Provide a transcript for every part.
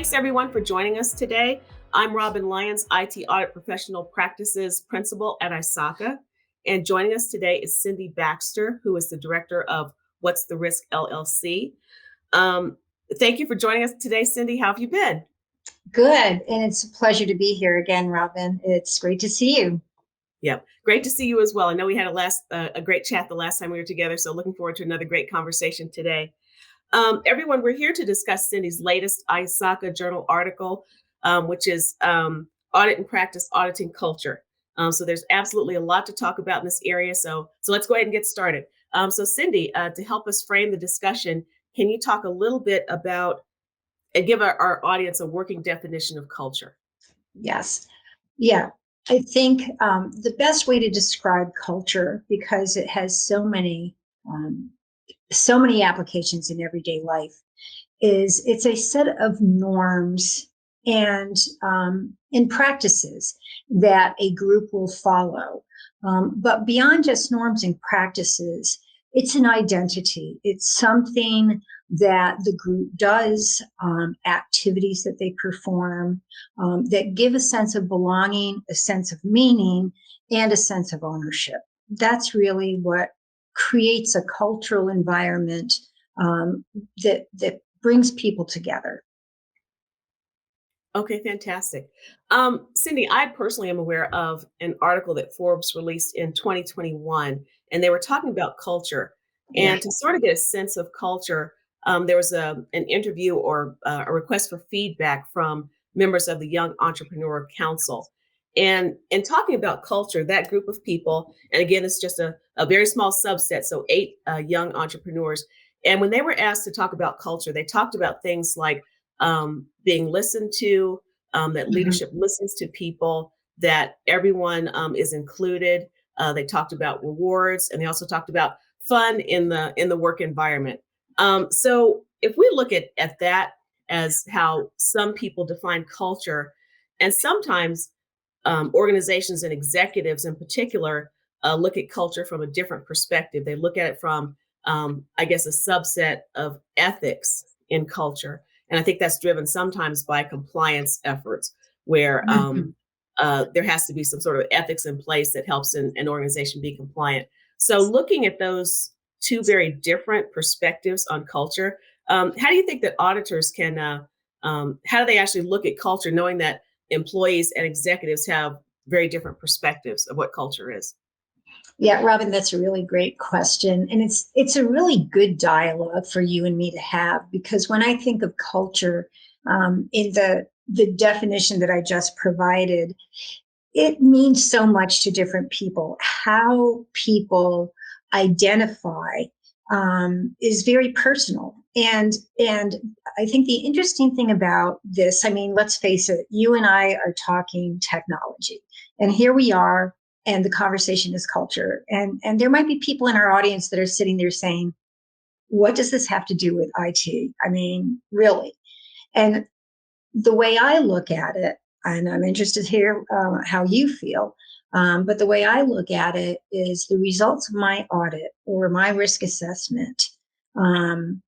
Thanks everyone for joining us today. I'm Robin Lyons, IT Audit Professional Practices Principal at ISACA. And joining us today is Cindy Baxter, who is the Director of What's the Risk LLC. Um, Thank you for joining us today, Cindy. How have you been? Good. And it's a pleasure to be here again, Robin. It's great to see you. Yeah, great to see you as well. I know we had a great chat the last time we were together, so looking forward to another great conversation today. Everyone, we're here to discuss Cindy's latest ISACA journal article, which is Audit and Practice Auditing Culture. So there's absolutely a lot to talk about in this area. So let's go ahead and get started. So Cindy, to help us frame the discussion, can you talk a little bit about and give our audience a working definition of culture? Yes. Yeah. I think the best way to describe culture, because it has um, so many applications in everyday life, is it's a set of norms and practices that a group will follow. But beyond just norms and practices, it's an identity. It's something that the group does, activities that they perform, that give a sense of belonging, a sense of meaning, and a sense of ownership. That's really what creates a cultural environment that brings people together. Okay, fantastic. Cindy, I personally am aware of an article that Forbes released in 2021, and they were talking about culture. Yeah. And to sort of get a sense of culture, there was an interview or a request for feedback from members of the Young Entrepreneur Council. And in talking about culture, that group of people, and again, it's just a very small subset, so eight young entrepreneurs. And when they were asked to talk about culture, they talked about things like being listened to, that Mhm. leadership listens to people, that everyone is included. They talked about rewards, and they also talked about fun in the work environment. So if we look at that as how some people define culture, and sometimes organizations and executives in particular look at culture from a different perspective. They look at it from, I guess, a subset of ethics in culture. And I think that's driven sometimes by compliance efforts, where Mhm. there has to be some sort of ethics in place that helps an organization be compliant. So, looking at those two very different perspectives on culture, how do you think that auditors can, how do they actually look at culture, knowing that employees and executives have very different perspectives of what culture is? Yeah, Robin, that's a really great question. And it's a really good dialogue for you and me to have, because when I think of culture, in the definition that I just provided, it means so much to different people. How people identify is very personal. And I think the interesting thing about this, I mean, let's face it, you and I are talking technology, and here we are, and the conversation is culture. And there might be people in our audience that are sitting there saying, "What does this have to do with IT? I mean, really?" And the way I look at it, and I'm interested to hear how you feel, but the way I look at it is the results of my audit or my risk assessment um,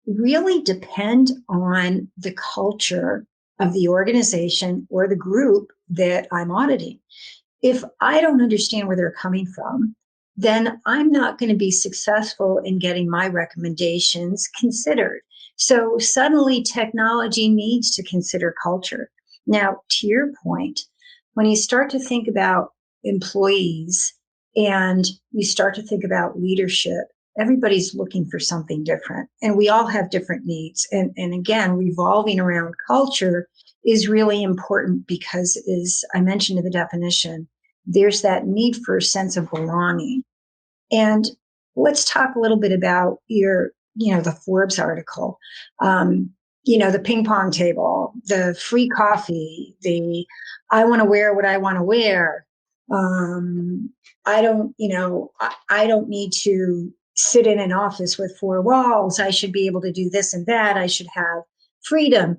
really depend on the culture of the organization or the group that I'm auditing. If I don't understand where they're coming from, then I'm not going to be successful in getting my recommendations considered. So suddenly technology needs to consider culture. Now, to your point, when you start to think about employees and you start to think about leadership, everybody's looking for something different, and we all have different needs. And again, revolving around culture is really important because, as I mentioned in the definition, there's that need for a sense of belonging. And let's talk a little bit about the Forbes article, um, the ping pong table, the free coffee, the I want to wear what I want to wear. Um, I don't need to sit in an office with four walls. I should be able to do this and that. I should have freedom.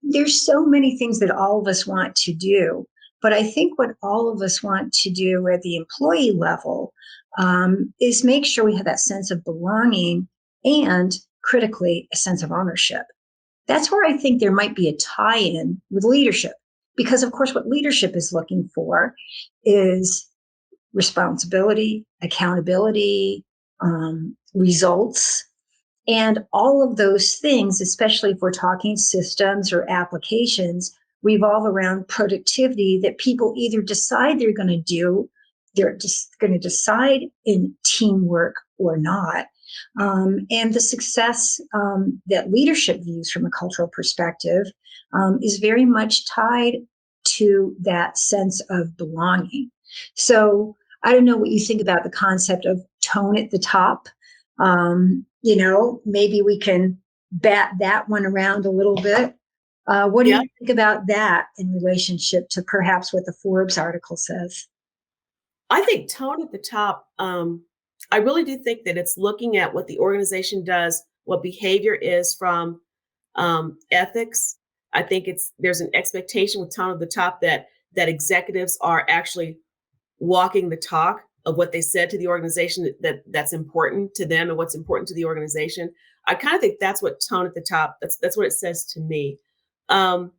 There's so many things that all of us want to do. But I think what all of us want to do at the employee level is make sure we have that sense of belonging and critically a sense of ownership. That's where I think there might be a tie-in with leadership. Because, of course, what leadership is looking for is responsibility, accountability, results. And all of those things, especially if we're talking systems or applications, revolve around productivity that people either decide they're going to do, they're just going to decide in teamwork or not. And the success that leadership views from a cultural perspective is very much tied to that sense of belonging. So I don't know what you think about the concept of tone at the top. Maybe we can bat that one around a little bit. What do Yeah, you think about that in relationship to perhaps what the Forbes article says? I think tone at the top. I really do think that it's looking at what the organization does, what behavior is from ethics. I think there's an expectation with tone at the top that executives are actually walking the talk of what they said to the organization that's important to them and what's important to the organization. I kind of think that's what tone at the top. That's what it says to me. Um,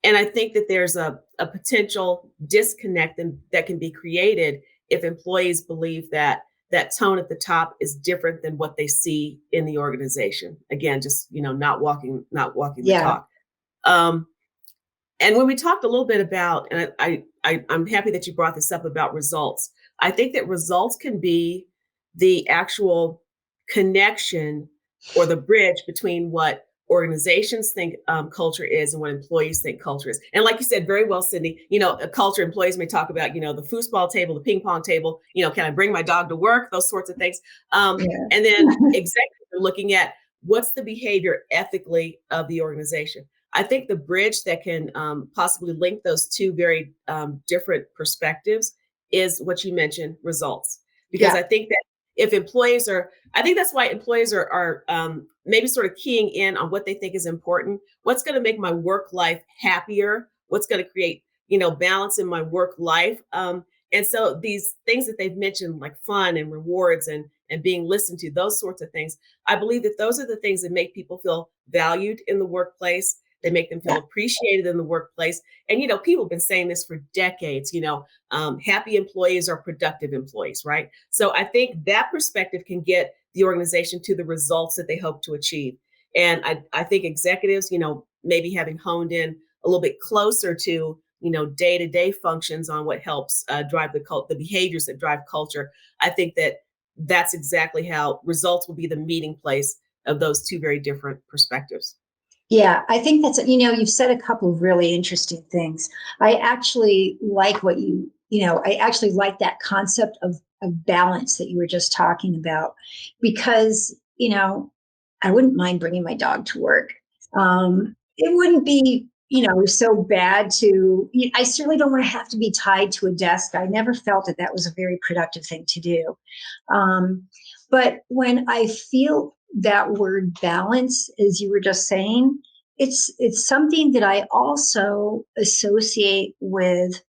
and I think that there's a potential disconnect that can be created if employees believe that tone at the top is different than what they see in the organization. Again, just not walking the Yeah, talk. Um, and when we talked a little bit about, and I'm happy that you brought this up about results. I think that results can be the actual connection or the bridge between what organizations think culture is and what employees think culture is. And like you said very well, Sydney, a culture employees may talk about, the foosball table, the ping pong table, can I bring my dog to work? Those sorts of things. yeah, And then executives are looking at what's the behavior ethically of the organization. I think the bridge that can possibly link those two very different perspectives is what you mentioned, results. Because yeah, I think that if employees are, I think that's why employees are maybe sort of keying in on what they think is important. What's going to make my work life happier? What's going to create, balance in my work life? And so these things that they've mentioned, like fun and rewards and being listened to, those sorts of things, I believe that those are the things that make people feel valued in the workplace. They make them feel yeah, appreciated in the workplace. And, people have been saying this for decades, happy employees are productive employees, right? So I think that perspective can get the organization to the results that they hope to achieve. And I think executives, maybe having honed in a little bit closer to, day-to-day functions on what helps drive the behaviors that drive culture. I think that that's exactly how results will be the meeting place of those two very different perspectives. yeah. I think you've said a couple of really interesting things. I actually like I actually like that concept of balance that you were just talking about because, I wouldn't mind bringing my dog to work. It wouldn't be, so bad I certainly don't want to have to be tied to a desk. I never felt that that was a very productive thing to do. Um, but when I feel that word balance, as you were just saying, it's something that I also associate with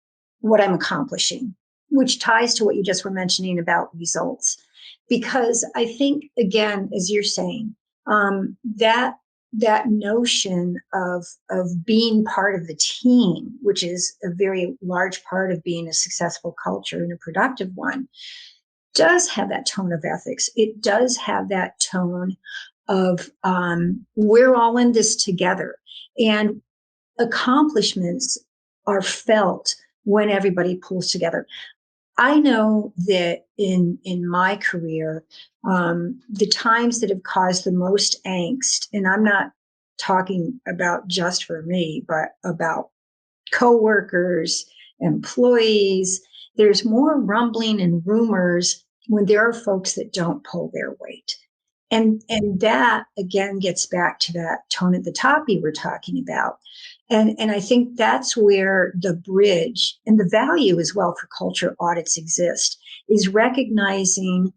what I'm accomplishing, which ties to what you just were mentioning about results. Because I think, again, as you're saying, that notion of being part of the team, which is a very large part of being a successful culture and a productive one, does have that tone of ethics. It does have that tone of we're all in this together. And accomplishments are felt when everybody pulls together. I know that in my career, the times that have caused the most angst, and I'm not talking about just for me, but about coworkers, employees. There's more rumbling and rumors when there are folks that don't pull their weight. And that again gets back to that tone at the top you were talking about. And I think that's where the bridge and the value as well for culture audits exist, is recognizing,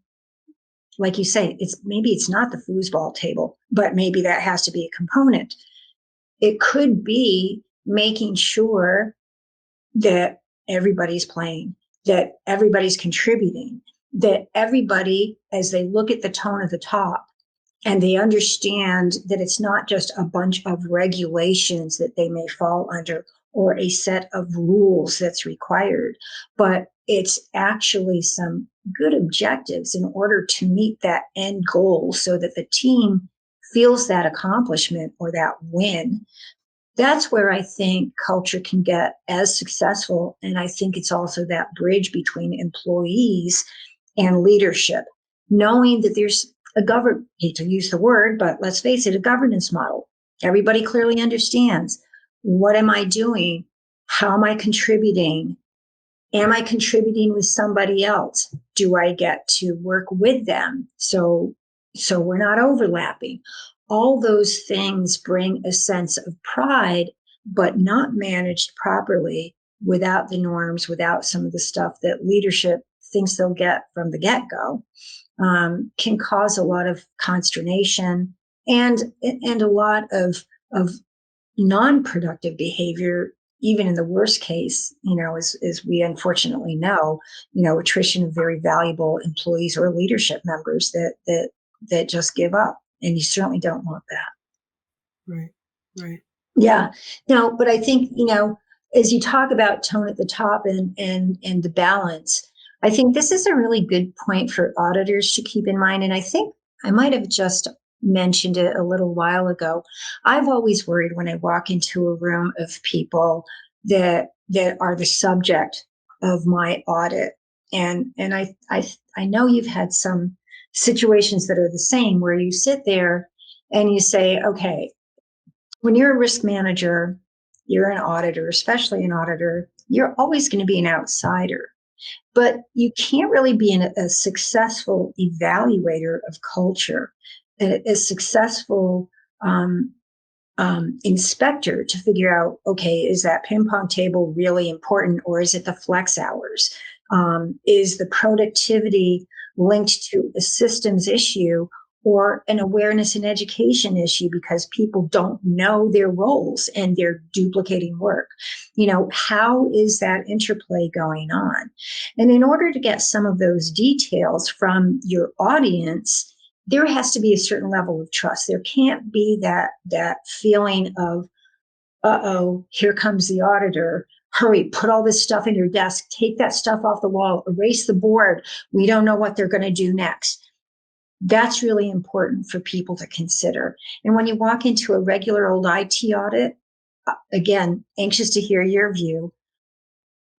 like you say, it's not the foosball table, but maybe that has to be a component. It could be making sure that everybody's playing, that everybody's contributing, that everybody, as they look at the tone of the top, and they understand that it's not just a bunch of regulations that they may fall under or a set of rules that's required, but it's actually some good objectives in order to meet that end goal so that the team feels that accomplishment or that win. That's where I think culture can get as successful. And I think it's also that bridge between employees and leadership, knowing that there's a hate to use the word, but let's face it, a governance model. Everybody clearly understands, what am I doing? How am I contributing? Am I contributing with somebody else? Do I get to work with them? So we're not overlapping. All those things bring a sense of pride, but not managed properly without the norms, without some of the stuff that leadership thinks they'll get from the get-go, can cause a lot of consternation and a lot of non-productive behavior, even in the worst case, as we unfortunately know, attrition of very valuable employees or leadership members that just give up. And you certainly don't want that. Right. Right. Yeah. No, but I think, as you talk about tone at the top and the balance, I think this is a really good point for auditors to keep in mind. And I think I might have just mentioned it a little while ago. I've always worried when I walk into a room of people that are the subject of my audit. And I know you've had some situations that are the same, where you sit there and you say, okay, when you're a risk manager, you're an auditor, especially an auditor, you're always going to be an outsider. But you can't really be a successful evaluator of culture, a successful inspector to figure out, okay, is that ping pong table really important, or is it the flex hours? Is the productivity linked to a systems issue or an awareness and education issue because people don't know their roles and they're duplicating work? How is that interplay going on? And in order to get some of those details from your audience, there has to be a certain level of trust. There can't be that feeling of, uh-oh, here comes the auditor. Hurry, put all this stuff in your desk, take that stuff off the wall, erase the board. We don't know what they're going to do next. That's really important for people to consider. And when you walk into a regular old IT audit, again, anxious to hear your view,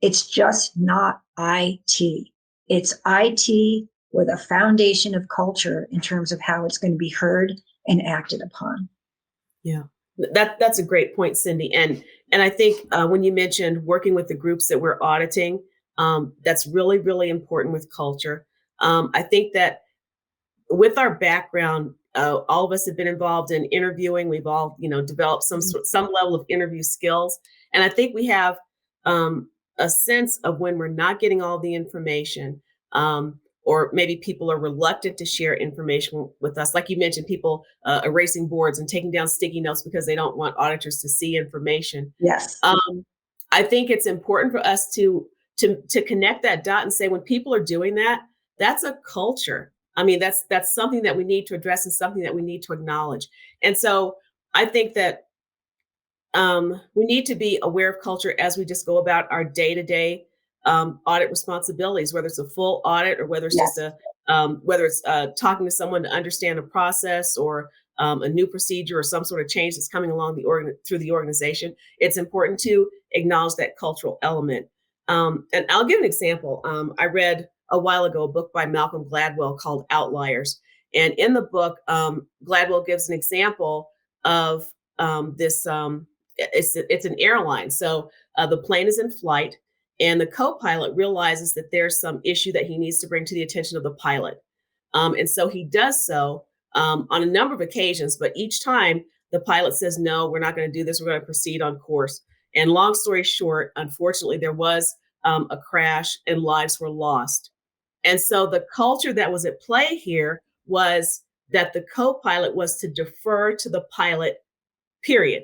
it's just not IT. It's IT with a foundation of culture in terms of how it's going to be heard and acted upon. Yeah, that's a great point, Cindy. And I think when you mentioned working with the groups that we're auditing, that's really, really important with culture. I think that with our background, all of us have been involved in interviewing. We've all, developed some level of interview skills, and I think we have a sense of when we're not getting all the information, or maybe people are reluctant to share information with us. Like you mentioned, people erasing boards and taking down sticky notes because they don't want auditors to see information. Yes. I think it's important for us to connect that dot and say, when people are doing that, that's a culture. I mean, that's something that we need to address and something that we need to acknowledge. And so I think that we need to be aware of culture as we just go about our day-to-day audit responsibilities, whether it's a full audit or whether it's just talking to someone to understand a process or a new procedure or some sort of change that's coming along through the organization. It's important to acknowledge that cultural element. And I'll give an example. I read a while ago a book by Malcolm Gladwell called Outliers. And in the book, Gladwell gives an example of this. It's an airline. So the plane is in flight, and the co-pilot realizes that there's some issue that he needs to bring to the attention of the pilot. And so he does so on a number of occasions, but each time the pilot says, no, we're not going to do this. We're going to proceed on course. And long story short, unfortunately, there was a crash and lives were lost. And so the culture that was at play here was that the co-pilot was to defer to the pilot, period,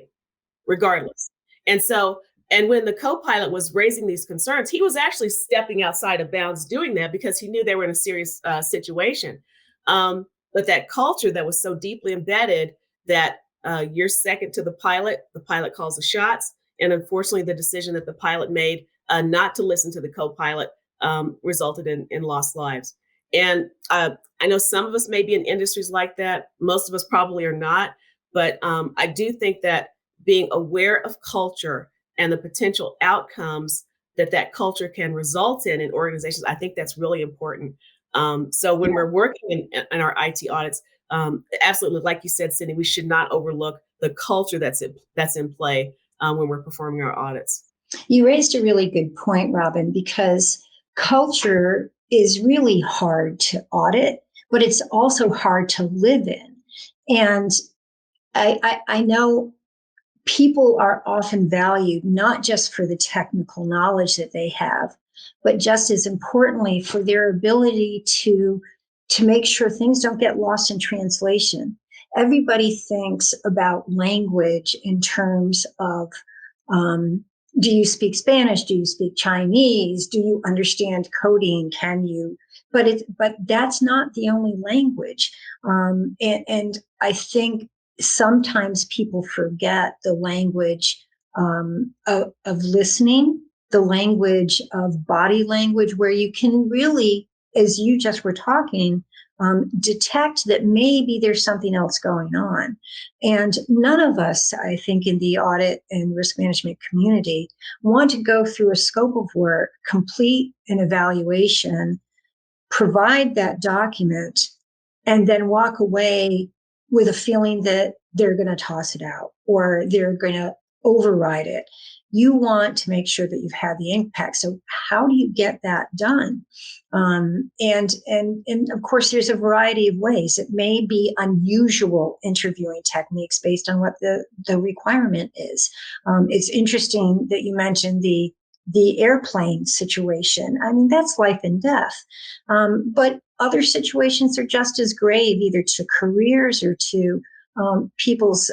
regardless. And so, and when the co-pilot was raising these concerns, he was actually stepping outside of bounds doing that because he knew they were in a serious situation. but that culture that was so deeply embedded that you're second to the pilot calls the shots. And unfortunately, the decision that the pilot made not to listen to the co-pilot resulted in lost lives. And I know some of us may be in industries like that. Most of us probably are not. But I do think that being aware of culture and the potential outcomes that that culture can result in organizations, I think that's really important. So when we're working in our IT audits, absolutely, like you said, Cindy, we should not overlook the culture that's in play when we're performing our audits. You raised a really good point, Robin, because culture is really hard to audit, but it's also hard to live in. And I know people are often valued not just for the technical knowledge that they have, but just as importantly for their ability to make sure things don't get lost in translation. Everybody thinks about language in terms of um, do you speak Spanish? Do you speak Chinese? Do you understand coding? Can you? But that's not the only language, and I think sometimes people forget the language of listening, the language of body language, where you can really, as you just were talking, detect that maybe there's something else going on. And none of us, I think, in the audit and risk management community want to go through a scope of work, complete an evaluation, provide that document, and then walk away with a feeling that they're going to toss it out or they're going to override it. You want to make sure that you've had the impact. So how do you get that done? And of course, there's a variety of ways. It may be unusual interviewing techniques based on what the requirement is. It's interesting that you mentioned the airplane situation. I mean, that's life and death. But other situations are just as grave, either to careers or to people's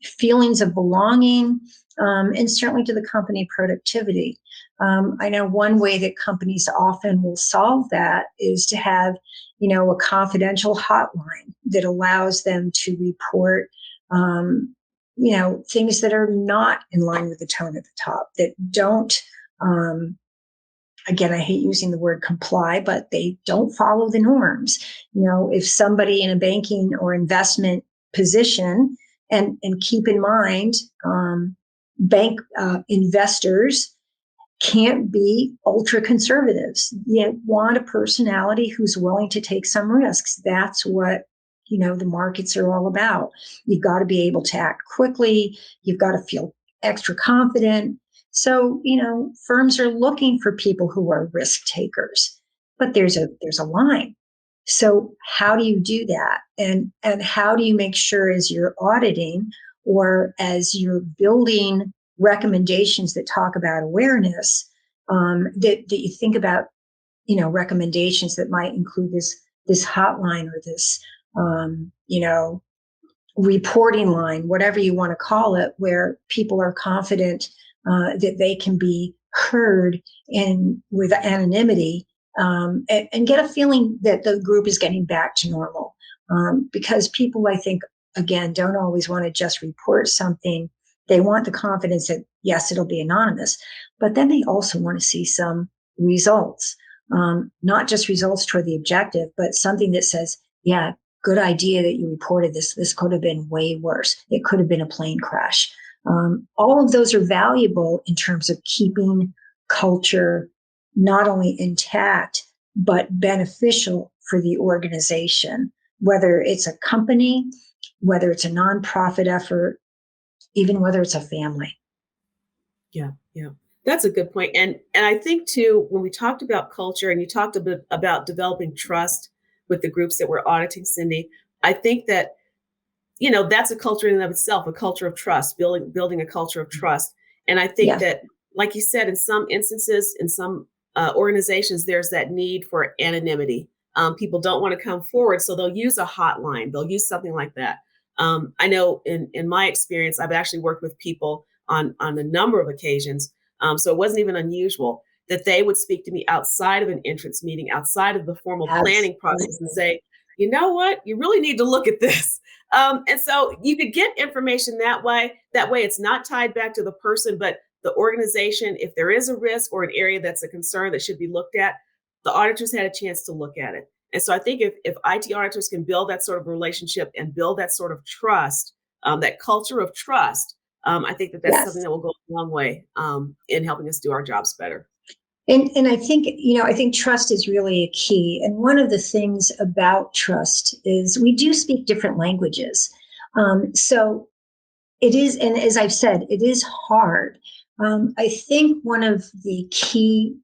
feelings of belonging, and certainly to the company productivity. I know one way that companies often will solve that is to have, a confidential hotline that allows them to report, things that are not in line with the tone at the top, that don't again, I hate using the word comply, but they don't follow the norms. If somebody in a banking or investment position, and keep in mind, bank investors can't be ultra conservatives. You want a personality who's willing to take some risks. That's what the markets are all about. You've got to be able to act quickly. You've got to feel extra confident. So, firms are looking for people who are risk takers, but there's a line. So how do you do that? And how do you make sure as you're auditing or as you're building recommendations that talk about awareness, that you think about, recommendations that might include this hotline or this, reporting line, whatever you want to call it, where people are confident that they can be heard in with anonymity, and get a feeling that the group is getting back to normal. Because people, I think, again, don't always want to just report something. They want the confidence that, yes, it'll be anonymous, but then they also want to see some results, not just results toward the objective, but something that says, yeah, good idea that you reported this. This could have been way worse. It could have been a plane crash. All of those are valuable in terms of keeping culture not only intact, but beneficial for the organization, whether it's a company, whether it's a nonprofit effort, even whether it's a family. Yeah, yeah. That's a good point. And I think too, when we talked about culture and you talked a bit about developing trust with the groups that we're auditing, Cindy, I think that that's a culture in and of itself, a culture of trust, building a culture of trust. And I think Yeah. that, like you said, in some instances, in some organizations, there's that need for anonymity. People don't want to come forward, so they'll use a hotline. They'll use something like that. I know in my experience, I've actually worked with people on a number of occasions. So it wasn't even unusual that they would speak to me outside of an entrance meeting, outside of the formal planning process, and say, you know what? You really need to look at this. And so you could get information that way. That way, it's not tied back to the person, but the organization. If there is a risk or an area that's a concern that should be looked at, the auditors had a chance to look at it. And so I think if IT auditors can build that sort of relationship and build that sort of trust, that culture of trust, I think that that's something Yes. that will go a long way in helping us do our jobs better. And I think, I think trust is really a key. And one of the things about trust is we do speak different languages. So it is, and as I've said, it is hard. I think one of the key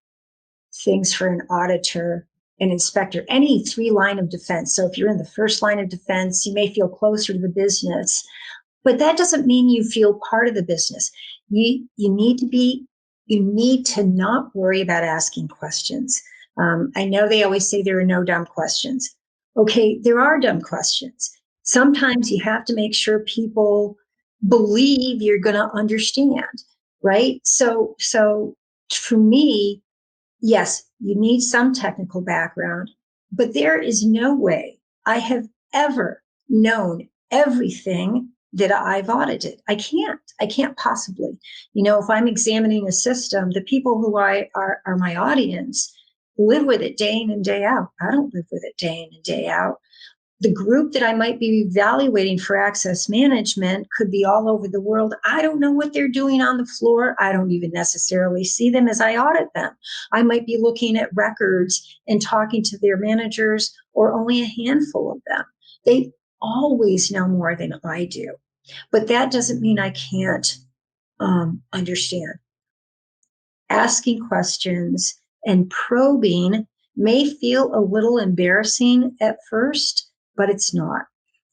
things for an auditor, an inspector, any three line of defense. So if you're in the first line of defense, you may feel closer to the business, but that doesn't mean you feel part of the business. You need to be, you need to not worry about asking questions. I know they always say there are no dumb questions. Okay, there are dumb questions. Sometimes you have to make sure people believe you're going to understand, right? So for me, yes, you need some technical background, but there is no way I have ever known everything that I've audited. I can't possibly. If I'm examining a system, the people who are my audience live with it day in and day out. I don't live with it day in and day out. The group that I might be evaluating for access management could be all over the world. I don't know what they're doing on the floor. I don't even necessarily see them as I audit them. I might be looking at records and talking to their managers, or only a handful of them. They always know more than I do. But that doesn't mean I can't understand. Asking questions and probing may feel a little embarrassing at first, but it's not.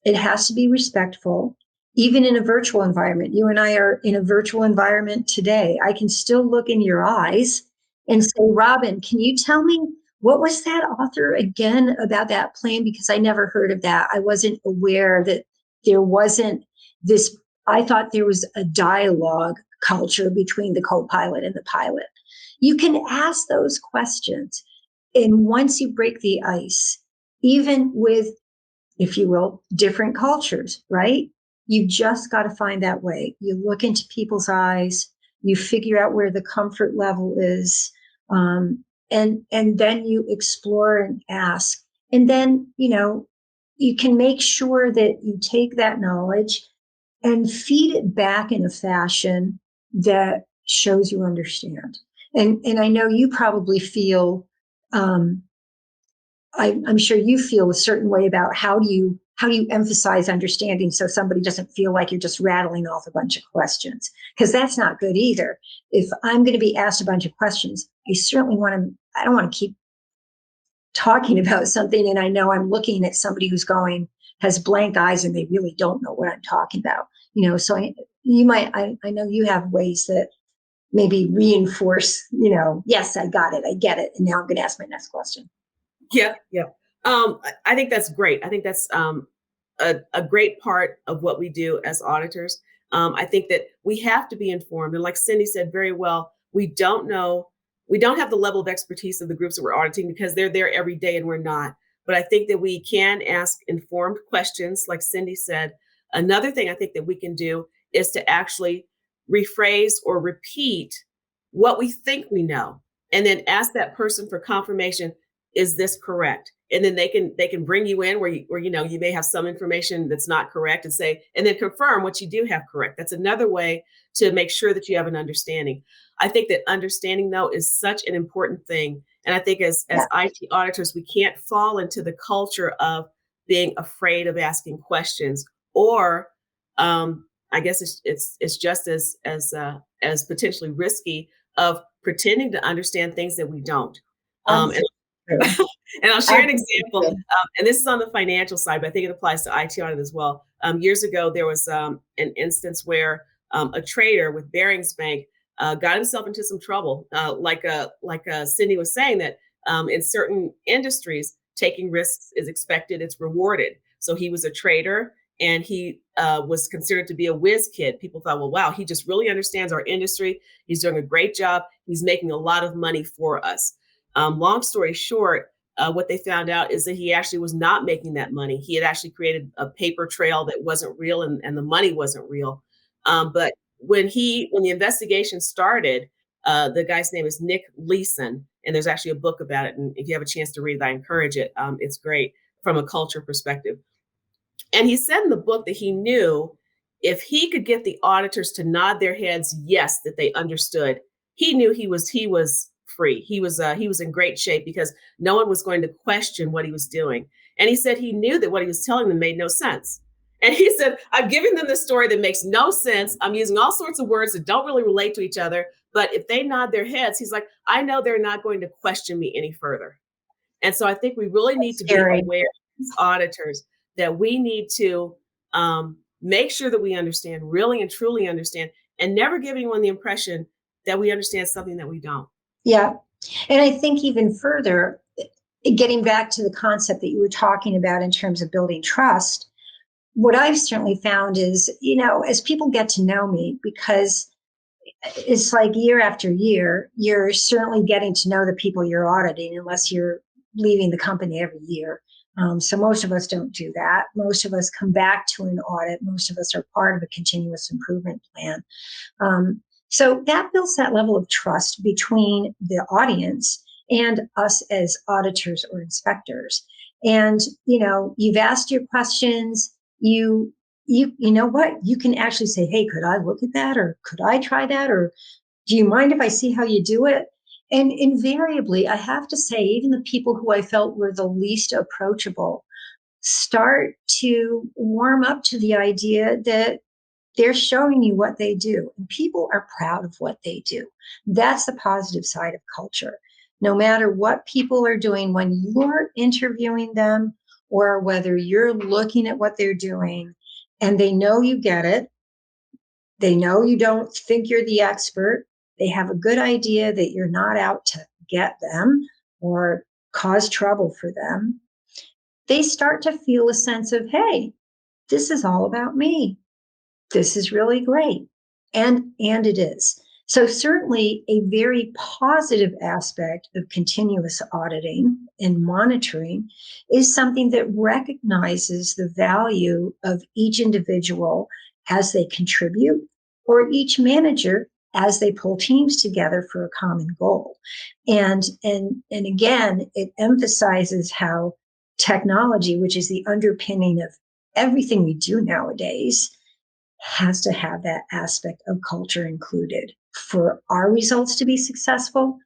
It has to be respectful, even in a virtual environment. You and I are in a virtual environment today. I can still look in your eyes and say, Robin, can you tell me what was that author again about that plane? Because I never heard of that. I wasn't aware that there wasn't this. I thought there was a dialogue culture between the co-pilot and the pilot. You can ask those questions. And once you break the ice, even with, if you will, different cultures, right? You just got to find that way. You look into people's eyes, you figure out where the comfort level is, and then you explore and ask. And then, you can make sure that you take that knowledge and feed it back in a fashion that shows you understand. And I know you probably feel, um, I'm sure you feel a certain way about how do you emphasize understanding so somebody doesn't feel like you're just rattling off a bunch of questions, because that's not good either. If I'm going to be asked a bunch of questions, I don't want to keep talking about something and I know I'm looking at somebody who's has blank eyes and they really don't know what I'm talking about. So I know you have ways that maybe reinforce, yes, I got it, I get it, and now I'm going to ask my next question. Yeah, yeah. I think that's great. I think that's a great part of what we do as auditors. I think that we have to be informed. And like Cindy said very well, we don't have the level of expertise of the groups that we're auditing because they're there every day and we're not. But I think that we can ask informed questions, like Cindy said. Another thing I think that we can do is to actually rephrase or repeat what we think we know, and then ask that person for confirmation, is this correct? And then they can bring you in where you may have some information that's not correct, and say, and then confirm what you do have correct. That's another way to make sure that you have an understanding. I think that understanding, though, is such an important thing. And I think as IT auditors, we can't fall into the culture of being afraid of asking questions, or I guess it's just as potentially risky of pretending to understand things that we don't. And and I'll share an example. And this is on the financial side, but I think it applies to IT audit as well. Years ago, there was an instance where a trader with Barings Bank got himself into some trouble. Like Cindy was saying, that in certain industries, taking risks is expected; it's rewarded. So he was a trader, and he was considered to be a whiz kid. People thought, well, wow, he just really understands our industry. He's doing a great job. He's making a lot of money for us. Long story short, what they found out is that he actually was not making that money. He had actually created a paper trail that wasn't real, and the money wasn't real. But when the investigation started, the guy's name is Nick Leeson, and there's actually a book about it. And if you have a chance to read it, I encourage it. It's great from a culture perspective. And he said in the book that he knew if he could get the auditors to nod their heads yes, that they understood, he knew he was free. He was in great shape because no one was going to question what he was doing. And he said he knew that what he was telling them made no sense. And he said, I'm giving them this story that makes no sense. I'm using all sorts of words that don't really relate to each other. But if they nod their heads, he's like, I know they're not going to question me any further. And so I think we really need to be Scary. aware as auditors that we need to make sure that we understand, really and truly understand, and never give anyone the impression that we understand something that we don't. Yeah. And I think even further, getting back to the concept that you were talking about in terms of building trust, what I've certainly found is, as people get to know me, because it's like year after year, you're certainly getting to know the people you're auditing unless you're leaving the company every year. So most of us don't do that. Most of us come back to an audit. Most of us are part of a continuous improvement plan. So that builds that level of trust between the audience and us as auditors or inspectors. And, you've asked your questions. You know what? You can actually say, hey, could I look at that? Or could I try that? Or do you mind if I see how you do it? And invariably, I have to say, even the people who I felt were the least approachable start to warm up to the idea that they're showing you what they do. And people are proud of what they do. That's the positive side of culture. No matter what people are doing, when you're interviewing them or whether you're looking at what they're doing and they know you get it, they know you don't think you're the expert, they have a good idea that you're not out to get them or cause trouble for them, they start to feel a sense of, hey, this is all about me. This is really great. And it is. So certainly a very positive aspect of continuous auditing and monitoring is something that recognizes the value of each individual as they contribute or each manager as they pull teams together for a common goal. And again, it emphasizes how technology, which is the underpinning of everything we do nowadays, has to have that aspect of culture included for our results to be successful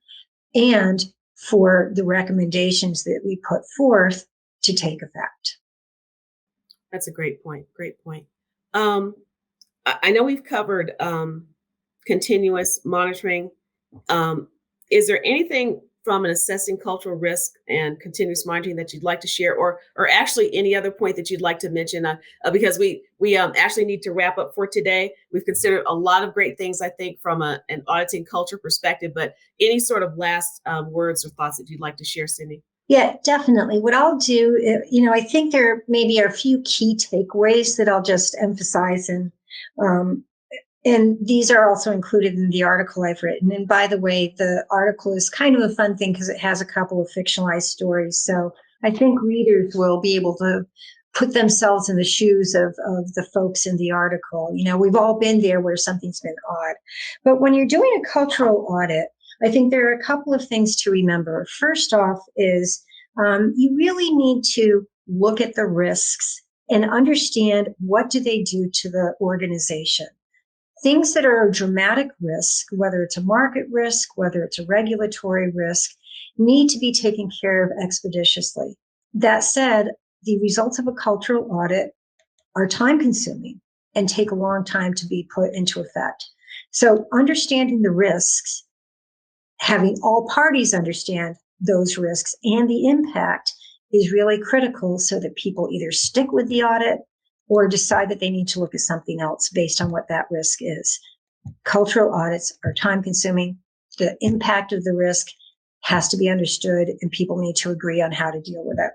and for the recommendations that we put forth to take effect. That's a great point. Great point. Um, I know we've covered continuous monitoring. Um, is there anything from an assessing cultural risk and continuous monitoring that you'd like to share, or actually any other point that you'd like to mention? Because we actually need to wrap up for today. We've considered a lot of great things, I think, from an auditing culture perspective. But any sort of last words or thoughts that you'd like to share, Cindy? Yeah, definitely. What I'll do, I think there maybe are a few key takeaways that I'll just emphasize, um, and these are also included in the article I've written. And by the way, the article is kind of a fun thing because it has a couple of fictionalized stories. So I think readers will be able to put themselves in the shoes of the folks in the article. We've all been there where something's been odd. But when you're doing a cultural audit, I think there are a couple of things to remember. First off is you really need to look at the risks and understand what do they do to the organization. Things that are a dramatic risk, whether it's a market risk, whether it's a regulatory risk, need to be taken care of expeditiously. That said, the results of a cultural audit are time consuming and take a long time to be put into effect. So understanding the risks, having all parties understand those risks and the impact is really critical so that people either stick with the audit or decide that they need to look at something else based on what that risk is. Cultural audits are time consuming. The impact of the risk has to be understood and people need to agree on how to deal with it.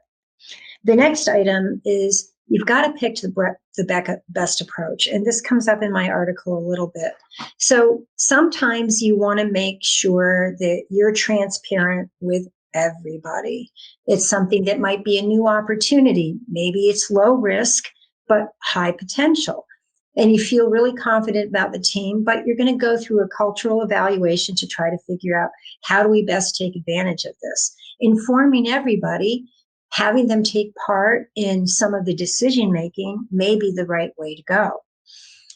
The next item is you've got to pick the best approach. And this comes up in my article a little bit. So sometimes you want to make sure that you're transparent with everybody. It's something that might be a new opportunity. Maybe it's low risk, but high potential. And you feel really confident about the team, but you're going to go through a cultural evaluation to try to figure out how do we best take advantage of this. Informing everybody, having them take part in some of the decision making may be the right way to go.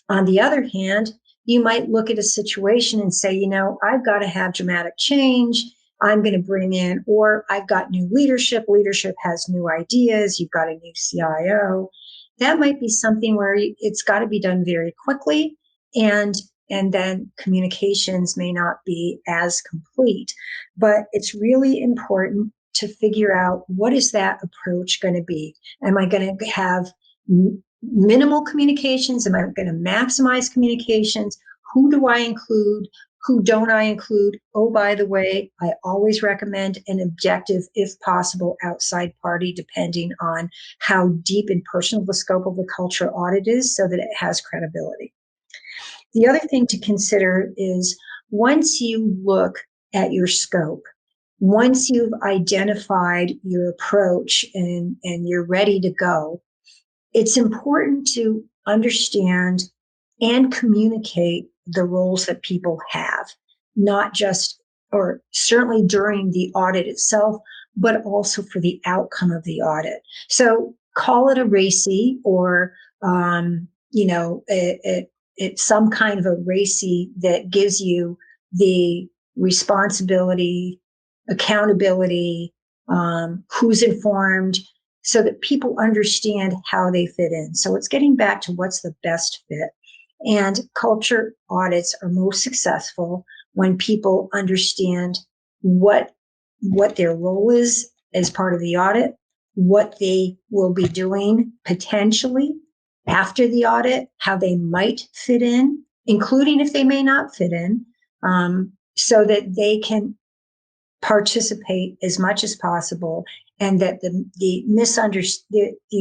On the other hand, you might look at a situation and say, I've got to have dramatic change. I'm going to bring in, or I've got new leadership. Leadership has new ideas. You've got a new CIO. That might be something where it's got to be done very quickly, and then communications may not be as complete. But it's really important to figure out, what is that approach going to be? Am I going to have minimal communications? Am I going to maximize communications? Who do I include? Who don't I include? Oh, by the way, I always recommend an objective, if possible, outside party, depending on how deep and personal the scope of the culture audit is, so that it has credibility. The other thing to consider is, once you look at your scope, once you've identified your approach and you're ready to go, it's important to understand and communicate the roles that people have, not just, or certainly during the audit itself, but also for the outcome of the audit. So call it a RACI, or, it's some kind of a RACI that gives you the responsibility, accountability, who's informed, so that people understand how they fit in. So it's getting back to what's the best fit. And culture audits are most successful when people understand what their role is as part of the audit, what they will be doing potentially after the audit, how they might fit in, including if they may not fit in, so that they can participate as much as possible, and that the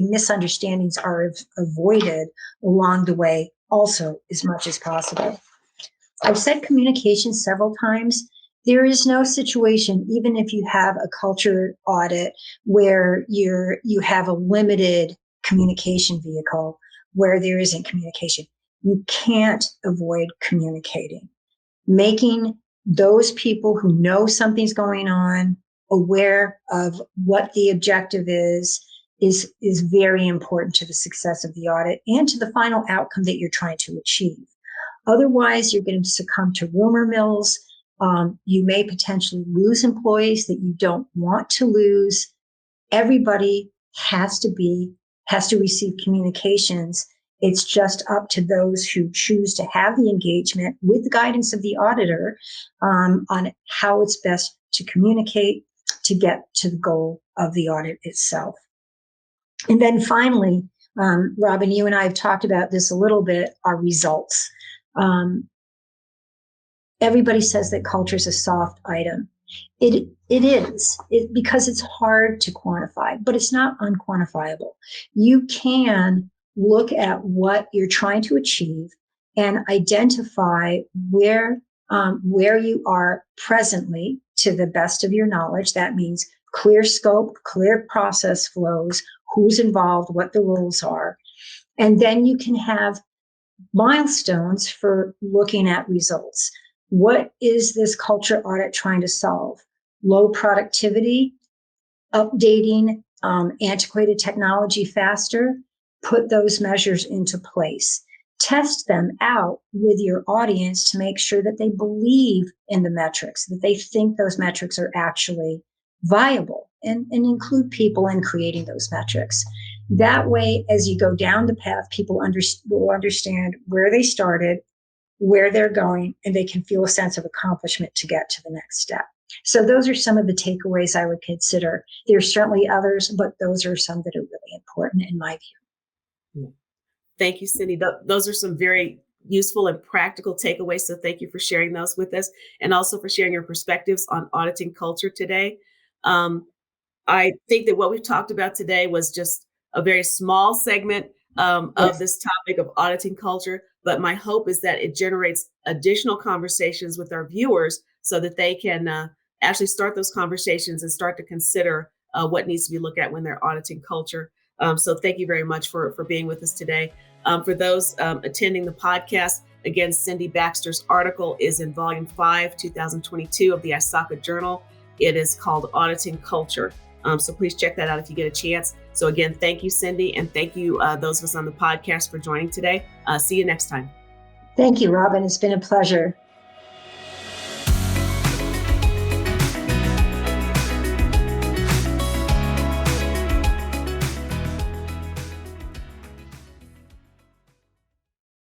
misunderstandings are avoided along the way also as much as possible. I've said communication several times. There is no situation, even if you have a culture audit, where you have a limited communication vehicle where there isn't communication. You can't avoid communicating. Making those people who know something's going on aware of what the objective is very important to the success of the audit and to the final outcome that you're trying to achieve. Otherwise, you're going to succumb to rumor mills. You may potentially lose employees that you don't want to lose. Everybody has to receive communications. It's just up to those who choose to have the engagement, with the guidance of the auditor, on how it's best to communicate to get to the goal of the audit itself. And then finally, Robin, you and I have talked about this a little bit, our results. Everybody says that culture is a soft item. It is, because it's hard to quantify, but it's not unquantifiable. You can look at what you're trying to achieve and identify where you are presently to the best of your knowledge. That means clear scope, clear process flows, who's involved, what the roles are. And then you can have milestones for looking at results. What is this culture audit trying to solve? Low productivity, updating antiquated technology faster. Put those measures into place. Test them out with your audience to make sure that they believe in the metrics, that they think those metrics are actually viable, and include people in creating those metrics. That way, as you go down the path, people will understand where they started, where they're going, and they can feel a sense of accomplishment to get to the next step. So those are some of the takeaways I would consider. There's certainly others, but those are some that are really important in my view. Thank you, Cindy. Those are some very useful and practical takeaways. So thank you for sharing those with us, and also for sharing your perspectives on auditing culture today. I think that what we've talked about today was just a very small segment of this topic of auditing culture. But my hope is that it generates additional conversations with our viewers, so that they can actually start those conversations and start to consider what needs to be looked at when they're auditing culture. So thank you very much for being with us today. For those attending the podcast, again, Cindy Baxter's article is in Volume 5, 2022 of the ISACA Journal. It is called Auditing Culture. So please check that out if you get a chance. So again, thank you, Cindy, and thank you, those of us on the podcast, for joining today. See you next time. Thank you, Robin. It's been a pleasure.